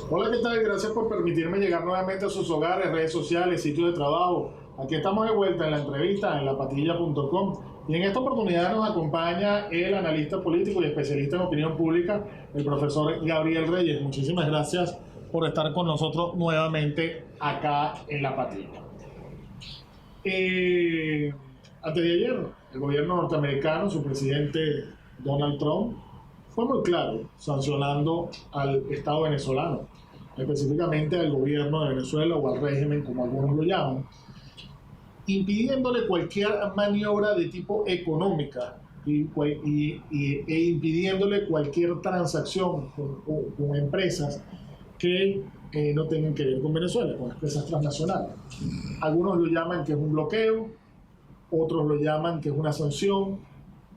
Hola, ¿qué tal? Gracias por permitirme llegar nuevamente a sus hogares, redes sociales, sitios de trabajo. Aquí estamos de vuelta en la entrevista en lapatilla.com y en esta oportunidad nos acompaña el analista político y especialista en opinión pública, el profesor Gabriel Reyes. Muchísimas gracias por estar con nosotros nuevamente acá en La Patilla. Antes de ayer, el gobierno norteamericano, su presidente Donald Trump, fue muy claro sancionando al Estado venezolano, específicamente al gobierno de Venezuela o al régimen, como algunos lo llaman, impidiéndole cualquier maniobra de tipo económica e impidiéndole cualquier transacción con empresas que no tengan que ver con Venezuela, con empresas transnacionales. Algunos lo llaman que es un bloqueo, otros lo llaman que es una sanción.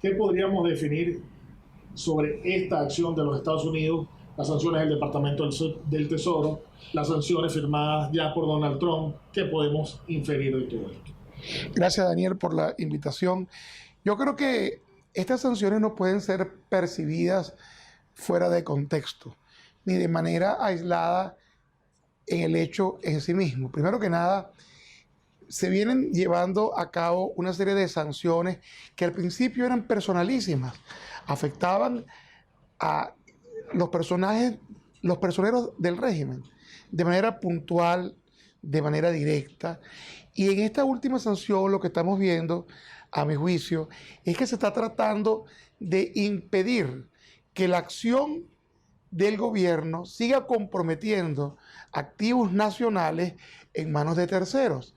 ¿Qué podríamos definir sobre esta acción de los Estados Unidos? Las sanciones del Departamento del Tesoro, las sanciones firmadas ya por Donald Trump. ¿Qué podemos inferir de todo esto? Gracias, Daniel, por la invitación. Yo creo que estas sanciones no pueden ser percibidas fuera de contexto, ni de manera aislada en el hecho en sí mismo. Primero que nada, se vienen llevando a cabo una serie de sanciones que al principio eran personalísimas, afectaban a los personeros del régimen, de manera puntual, de manera directa. Y en esta última sanción lo que estamos viendo, a mi juicio, es que se está tratando de impedir que la acción del gobierno siga comprometiendo activos nacionales en manos de terceros.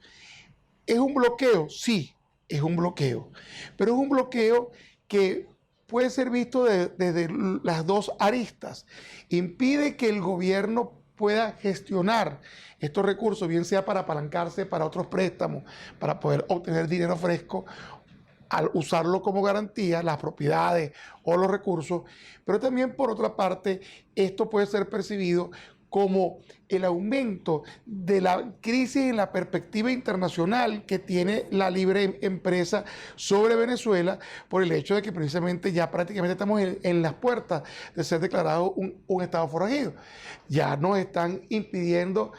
¿Es un bloqueo? Sí, es un bloqueo. Pero es un bloqueo que puede ser visto desde las dos aristas. Impide que el gobierno pueda gestionar estos recursos, bien sea para apalancarse para otros préstamos, para poder obtener dinero fresco, al usarlo como garantía, las propiedades o los recursos, pero también por otra parte, esto puede ser percibido como el aumento de la crisis en la perspectiva internacional que tiene la libre empresa sobre Venezuela, por el hecho de que precisamente ya prácticamente estamos en las puertas de ser declarado un estado forajido. Ya nos están impidiendo,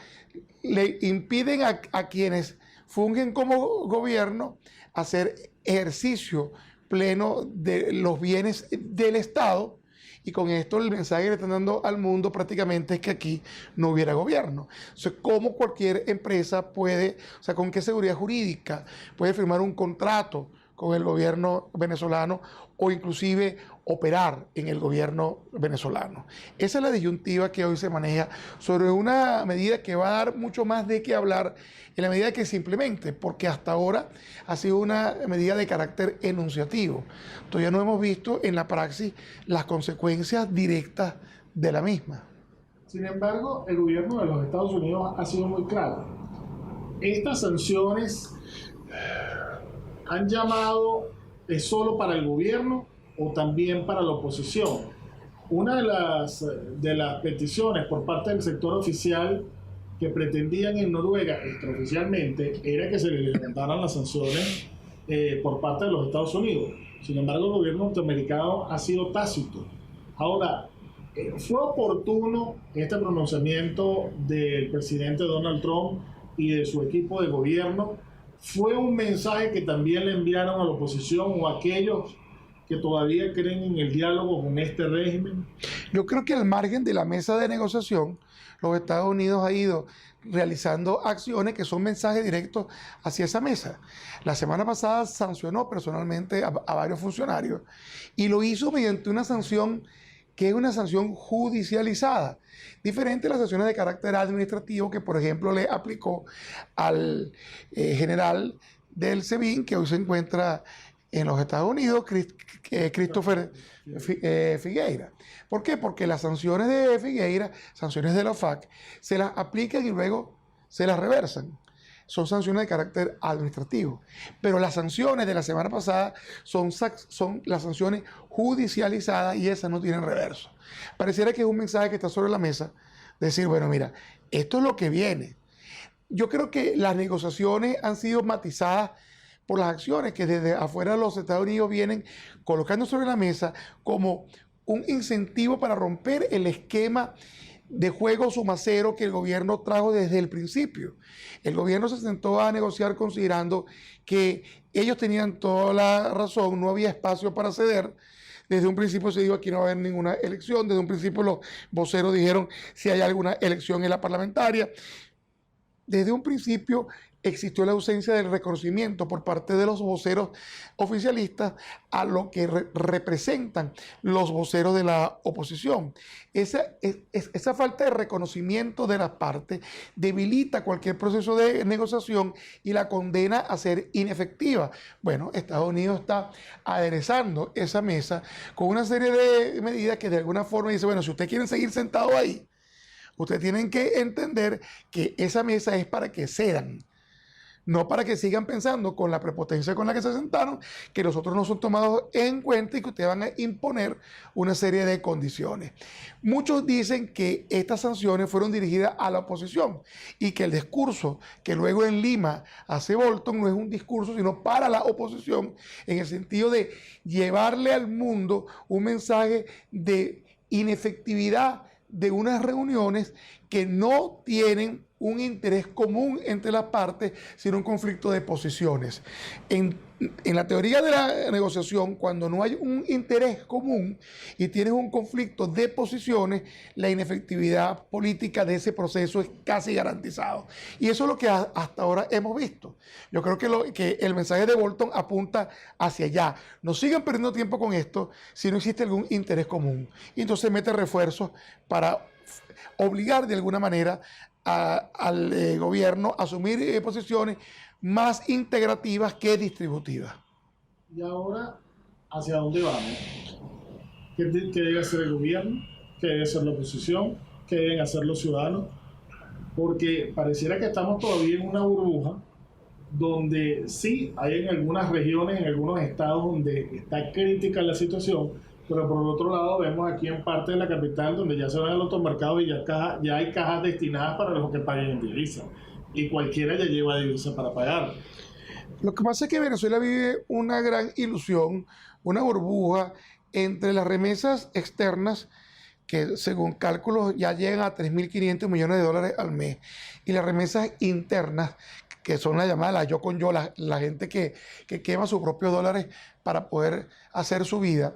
le impiden a quienes fungen como gobierno hacer ejercicio pleno de los bienes del Estado. Y con esto el mensaje que le están dando al mundo prácticamente es que aquí no hubiera gobierno. O sea, ¿cómo cualquier empresa puede, o sea, con qué seguridad jurídica puede firmar un contrato con el gobierno venezolano o inclusive operar en el gobierno venezolano? Esa es la disyuntiva que hoy se maneja sobre una medida que va a dar mucho más de qué hablar en la medida que se implemente, porque hasta ahora ha sido una medida de carácter enunciativo. Todavía no hemos visto en la praxis las consecuencias directas de la misma. Sin embargo, el gobierno de los Estados Unidos ha sido muy claro. Estas sanciones han llamado ¿es solo para el gobierno o también para la oposición? Una de las peticiones por parte del sector oficial que pretendían en Noruega extraoficialmente era que se le levantaran las sanciones por parte de los Estados Unidos. Sin embargo, el gobierno norteamericano ha sido tácito. Ahora, ¿fue oportuno este pronunciamiento del presidente Donald Trump y de su equipo de gobierno? ¿Fue un mensaje que también le enviaron a la oposición o a aquellos que todavía creen en el diálogo con este régimen? Yo creo que al margen de la mesa de negociación, los Estados Unidos ha ido realizando acciones que son mensajes directos hacia esa mesa. La semana pasada sancionó personalmente a varios funcionarios y lo hizo mediante una sanción que es una sanción judicializada, diferente a las sanciones de carácter administrativo que, por ejemplo, le aplicó al general del SEBIN, que hoy se encuentra en los Estados Unidos, Christopher Figueira. ¿Por qué? Porque las sanciones de Figueira, sanciones de la OFAC, se las aplican y luego se las reversan. Son sanciones de carácter administrativo. Pero las sanciones de la semana pasada son las sanciones judicializadas y esas no tienen reverso. Pareciera que es un mensaje que está sobre la mesa, decir, bueno, mira, esto es lo que viene. Yo creo que las negociaciones han sido matizadas por las acciones que desde afuera de los Estados Unidos vienen colocando sobre la mesa como un incentivo para romper el esquema de juego sumacero que el gobierno trajo desde el principio. El gobierno se sentó a negociar considerando que ellos tenían toda la razón, no había espacio para ceder. Desde un principio se dijo aquí no va a haber ninguna elección, desde un principio los voceros dijeron si hay alguna elección en la parlamentaria. Desde un principio existió la ausencia del reconocimiento por parte de los voceros oficialistas a lo que representan los voceros de la oposición. Esa falta de reconocimiento de las partes debilita cualquier proceso de negociación y la condena a ser inefectiva. Bueno, Estados Unidos está aderezando esa mesa con una serie de medidas que de alguna forma dice, bueno, si ustedes quieren seguir sentados ahí, ustedes tienen que entender que esa mesa es para que cedan, no para que sigan pensando con la prepotencia con la que se sentaron, que los otros no son tomados en cuenta y que ustedes van a imponer una serie de condiciones. Muchos dicen que estas sanciones fueron dirigidas a la oposición y que el discurso que luego en Lima hace Bolton no es un discurso sino para la oposición, en el sentido de llevarle al mundo un mensaje de inefectividad de unas reuniones que no tienen un interés común entre las partes, sino un conflicto de posiciones. En la teoría de la negociación, cuando no hay un interés común y tienes un conflicto de posiciones, la inefectividad política de ese proceso es casi garantizado. Y eso es lo que hasta ahora hemos visto. Yo creo que el mensaje de Bolton apunta hacia allá. No sigan perdiendo tiempo con esto si no existe algún interés común. Y entonces mete refuerzos para obligar de alguna manera al gobierno a asumir posiciones más integrativas que distributivas. Y ahora, ¿hacia dónde vamos? ¿Qué debe hacer el gobierno? ¿Qué debe hacer la oposición? ¿Qué deben hacer los ciudadanos? Porque pareciera que estamos todavía en una burbuja donde sí hay en algunas regiones, en algunos estados donde está crítica la situación, pero por el otro lado vemos aquí en parte de la capital donde ya se van al automercado y ya hay cajas destinadas para los que paguen en divisa. Y cualquiera ya lleva divisa para pagar. Lo que pasa es que Venezuela vive una gran ilusión, una burbuja entre las remesas externas que según cálculos ya llegan a 3.500 millones de dólares al mes, y las remesas internas, que son la llamada la yo con yo, la gente que quema sus propios dólares para poder hacer su vida.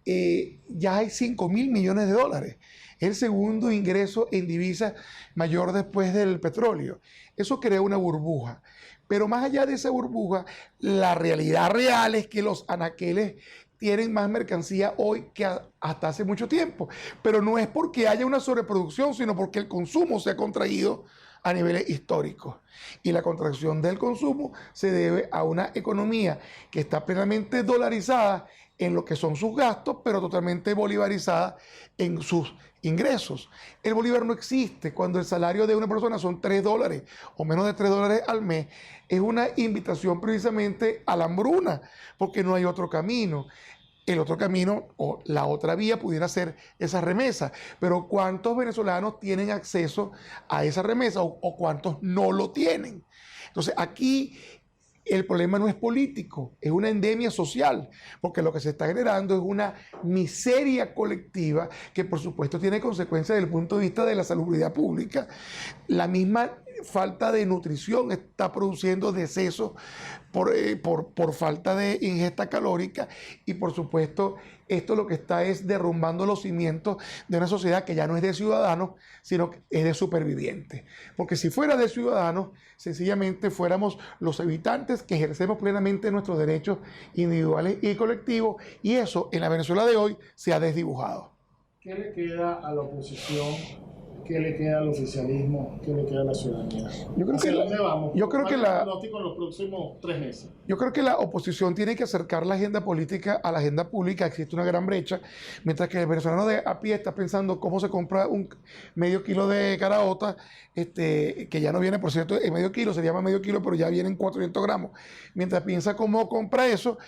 Ya hay 5.000 millones de dólares. Es el segundo ingreso en divisa mayor después del petróleo. Eso crea una burbuja. Pero más allá de esa burbuja, la realidad real es que los anaqueles tienen más mercancía hoy que hasta hace mucho tiempo. Pero no es porque haya una sobreproducción, sino porque el consumo se ha contraído a niveles históricos. Y la contracción del consumo se debe a una economía que está plenamente dolarizada en lo que son sus gastos, pero totalmente bolivarizada en sus ingresos. El bolívar no existe cuando el salario de una persona son $3 o menos de $3 al mes. Es una invitación precisamente a la hambruna, porque no hay otro camino. El otro camino o la otra vía pudiera ser esa remesa, pero ¿cuántos venezolanos tienen acceso a esa remesa o cuántos no lo tienen? Entonces aquí el problema no es político, es una endemia social, porque lo que se está generando es una miseria colectiva que por supuesto tiene consecuencias desde el punto de vista de la salubridad pública. La misma falta de nutrición está produciendo decesos por falta de ingesta calórica, y por supuesto esto lo que está es derrumbando los cimientos de una sociedad que ya no es de ciudadanos, sino que es de supervivientes. Porque si fuera de ciudadanos, sencillamente fuéramos los habitantes que ejercemos plenamente nuestros derechos individuales y colectivos, y eso en la Venezuela de hoy se ha desdibujado. ¿Qué le queda a la oposición? ¿Qué le queda al oficialismo? ¿Qué le queda a la ciudadanía? ¿Hacia dónde vamos? Yo creo que pronóstico en los próximos 3 meses. Yo creo que la oposición tiene que acercar la agenda política a la agenda pública. Existe una gran brecha, mientras que el venezolano de a pie está pensando cómo se compra un medio kilo de caraota, que ya no viene, por cierto, en medio kilo, se llama medio kilo, pero ya vienen 400 gramos. Mientras piensa cómo compra eso,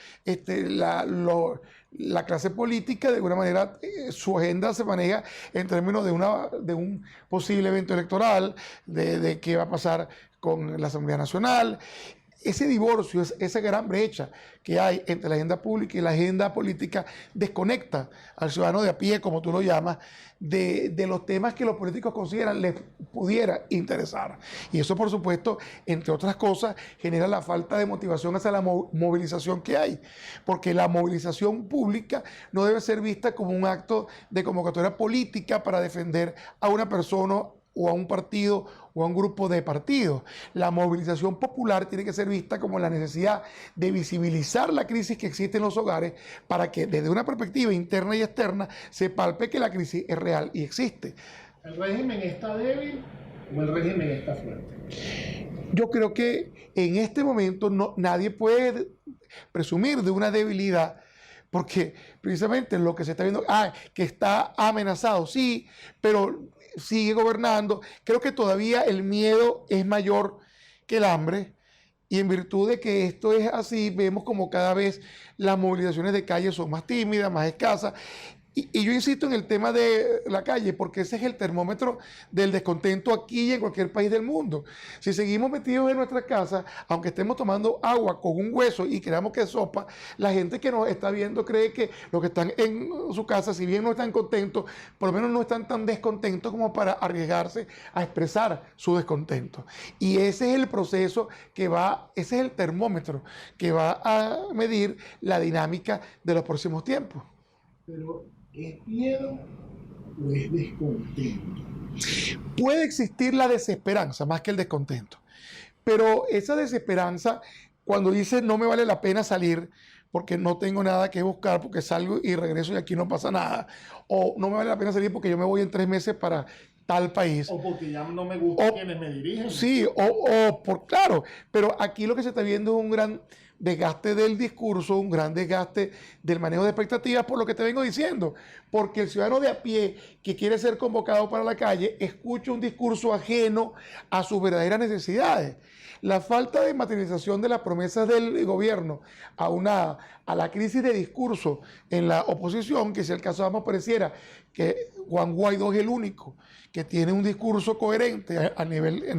la clase política, de alguna manera, su agenda se maneja en términos de un posible evento electoral, de qué va a pasar con la Asamblea Nacional. ese divorcio, esa gran brecha que hay entre la agenda pública y la agenda política desconecta al ciudadano de a pie, como tú lo llamas, de los temas que los políticos consideran les pudiera interesar. Y eso, por supuesto, entre otras cosas, genera la falta de motivación hacia la movilización que hay. Porque la movilización pública no debe ser vista como un acto de convocatoria política para defender a una persona o a un partido o a un grupo de partidos. La movilización popular tiene que ser vista como la necesidad de visibilizar la crisis que existe en los hogares para que desde una perspectiva interna y externa se palpe que la crisis es real y existe. ¿El régimen está débil o el régimen está fuerte? Yo creo que en este momento nadie puede presumir de una debilidad, porque precisamente lo que se está viendo, que está amenazado, sí, pero sigue gobernando. Creo que todavía el miedo es mayor que el hambre, y en virtud de que esto es así, vemos como cada vez las movilizaciones de calle son más tímidas, más escasas. Y yo insisto en el tema de la calle, porque ese es el termómetro del descontento aquí y en cualquier país del mundo. Si seguimos metidos en nuestras casas, aunque estemos tomando agua con un hueso y creamos que es sopa, la gente que nos está viendo cree que los que están en su casa, si bien no están contentos, por lo menos no están tan descontentos como para arriesgarse a expresar su descontento. Y ese es el proceso ese es el termómetro que va a medir la dinámica de los próximos tiempos. Pero ¿es miedo o es descontento? Puede existir la desesperanza más que el descontento, pero esa desesperanza, cuando dice no me vale la pena salir porque no tengo nada que buscar, porque salgo y regreso y aquí no pasa nada, o no me vale la pena salir porque yo me voy en 3 meses para tal país. O porque ya no me gustan quienes me dirigen. Sí, claro, pero aquí lo que se está viendo es un gran desgaste del discurso, un gran desgaste del manejo de expectativas, por lo que te vengo diciendo, porque el ciudadano de a pie que quiere ser convocado para la calle escucha un discurso ajeno a sus verdaderas necesidades. La falta de materialización de las promesas del gobierno a la crisis de discurso en la oposición, que si el caso vamos pareciera que Juan Guaidó es el único que tiene un discurso coherente a nivel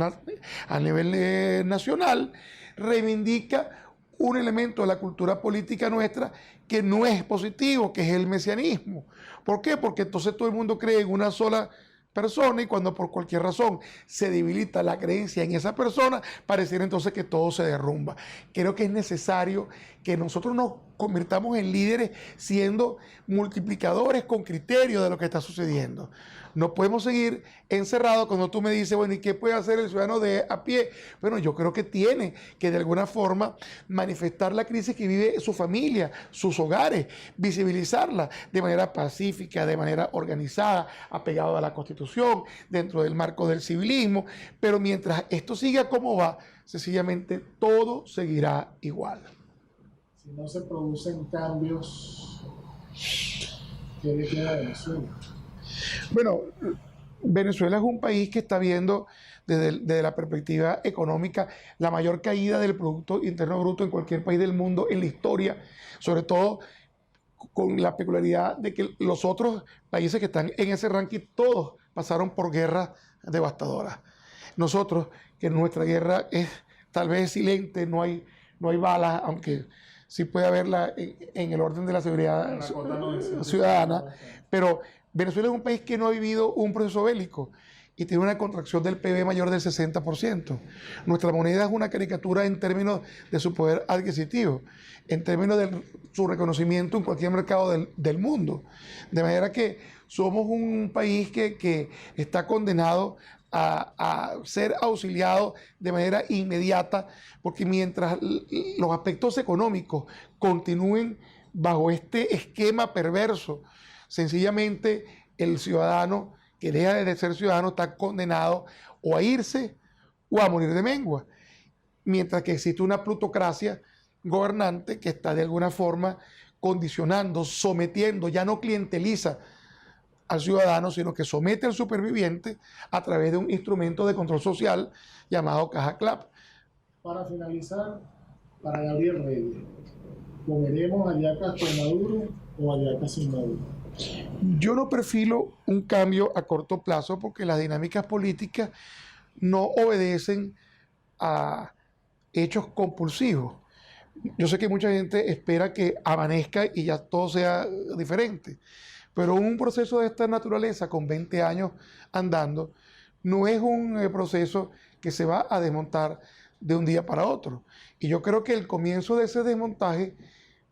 nacional, reivindica un elemento de la cultura política nuestra que no es positivo, que es el mesianismo. ¿Por qué? Porque entonces todo el mundo cree en una sola persona y cuando por cualquier razón se debilita la creencia en esa persona, pareciera entonces que todo se derrumba. Creo que es necesario que nosotros nos convirtamos en líderes siendo multiplicadores con criterio de lo que está sucediendo. No podemos seguir encerrados cuando tú me dices, bueno, ¿y qué puede hacer el ciudadano de a pie? Bueno, yo creo que tiene que de alguna forma manifestar la crisis que vive su familia, sus hogares, visibilizarla de manera pacífica, de manera organizada, apegado a la Constitución, dentro del marco del civilismo, pero mientras esto siga como va, sencillamente todo seguirá igual. Si no se producen cambios, ¿qué le queda a Venezuela? Bueno, Venezuela es un país que está viendo desde la perspectiva económica la mayor caída del Producto Interno Bruto en cualquier país del mundo en la historia, sobre todo con la peculiaridad de que los otros países que están en ese ranking todos pasaron por guerras devastadoras. Nosotros, que nuestra guerra es tal vez silente, no hay balas, aunque sí puede haberla en el orden de la seguridad ciudadana, pero Venezuela es un país que no ha vivido un proceso bélico y tiene una contracción del PIB mayor del 60%. Nuestra moneda es una caricatura en términos de su poder adquisitivo, en términos de su reconocimiento en cualquier mercado del mundo. De manera que somos un país que está condenado a ser auxiliado de manera inmediata, porque mientras los aspectos económicos continúen bajo este esquema perverso, sencillamente el ciudadano que deja de ser ciudadano está condenado o a irse o a morir de mengua, mientras que existe una plutocracia gobernante que está de alguna forma condicionando, sometiendo, ya no clienteliza al ciudadano, sino que somete al superviviente a través de un instrumento de control social llamado Caja CLAP. Para finalizar, para Gabriel Reyes, ¿comeremos hallacas con Maduro o hallacas sin Maduro? Yo no perfilo un cambio a corto plazo porque las dinámicas políticas no obedecen a hechos compulsivos. Yo sé que mucha gente espera que amanezca y ya todo sea diferente, pero un proceso de esta naturaleza con 20 años andando no es un proceso que se va a desmontar de un día para otro. Y yo creo que el comienzo de ese desmontaje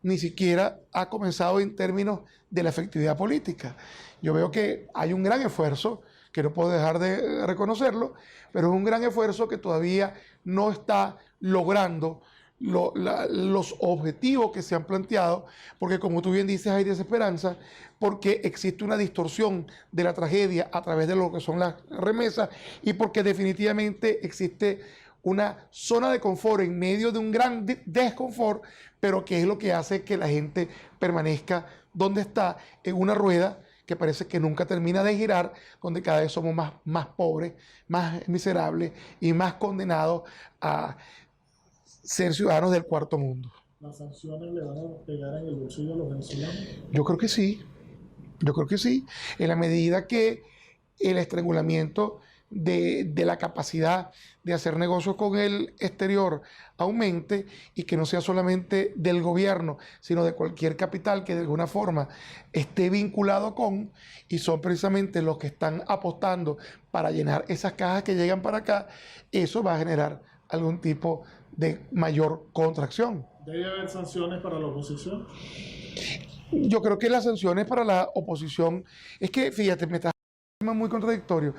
ni siquiera ha comenzado en términos de la efectividad política. Yo veo que hay un gran esfuerzo, que no puedo dejar de reconocerlo, pero es un gran esfuerzo que todavía no está logrando los objetivos que se han planteado, porque como tú bien dices, hay desesperanza, porque existe una distorsión de la tragedia a través de lo que son las remesas y porque definitivamente existe una zona de confort en medio de un gran desconfort, pero que es lo que hace que la gente permanezca donde está, en una rueda que parece que nunca termina de girar, donde cada vez somos más pobres, más miserables y más condenados a ser ciudadanos del cuarto mundo. ¿Las sanciones le van a pegar en el bolsillo a los venezolanos? Yo creo que sí, yo creo que sí, en la medida que el estrangulamiento de la capacidad de hacer negocios con el exterior aumente y que no sea solamente del gobierno, sino de cualquier capital que de alguna forma esté vinculado con, y son precisamente los que están apostando para llenar esas cajas que llegan para acá, eso va a generar algún tipo de mayor contracción. ¿Debe haber sanciones para la oposición? Yo creo que las sanciones para la oposición, es que fíjate, me estás un tema muy contradictorio,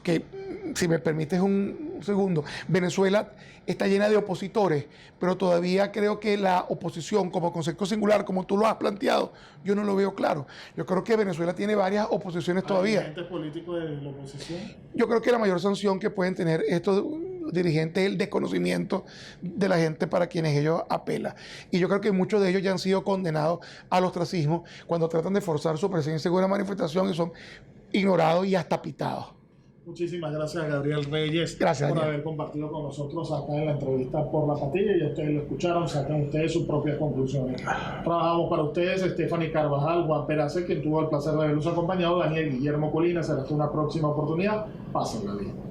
que si me permites un segundo, Venezuela está llena de opositores, pero todavía creo que la oposición como concepto singular, como tú lo has planteado, yo no lo veo claro. Yo creo que Venezuela tiene varias oposiciones todavía. ¿Dirigentes políticos de la oposición? Yo creo que la mayor sanción que pueden tener estos dirigentes es el desconocimiento de la gente para quienes ellos apelan. Y yo creo que muchos de ellos ya han sido condenados al ostracismo cuando tratan de forzar su presencia en una manifestación y son ignorados y hasta pitados. Muchísimas gracias a Gabriel Reyes por haber compartido con nosotros acá en la entrevista por La Patilla. Ya ustedes lo escucharon, saquen ustedes sus propias conclusiones. Trabajamos para ustedes Stephanie Carvajal, Juan Perace, quien tuvo el placer de haberlos acompañado, Daniel Guillermo Colina. Será hasta una próxima oportunidad. Pásenla bien.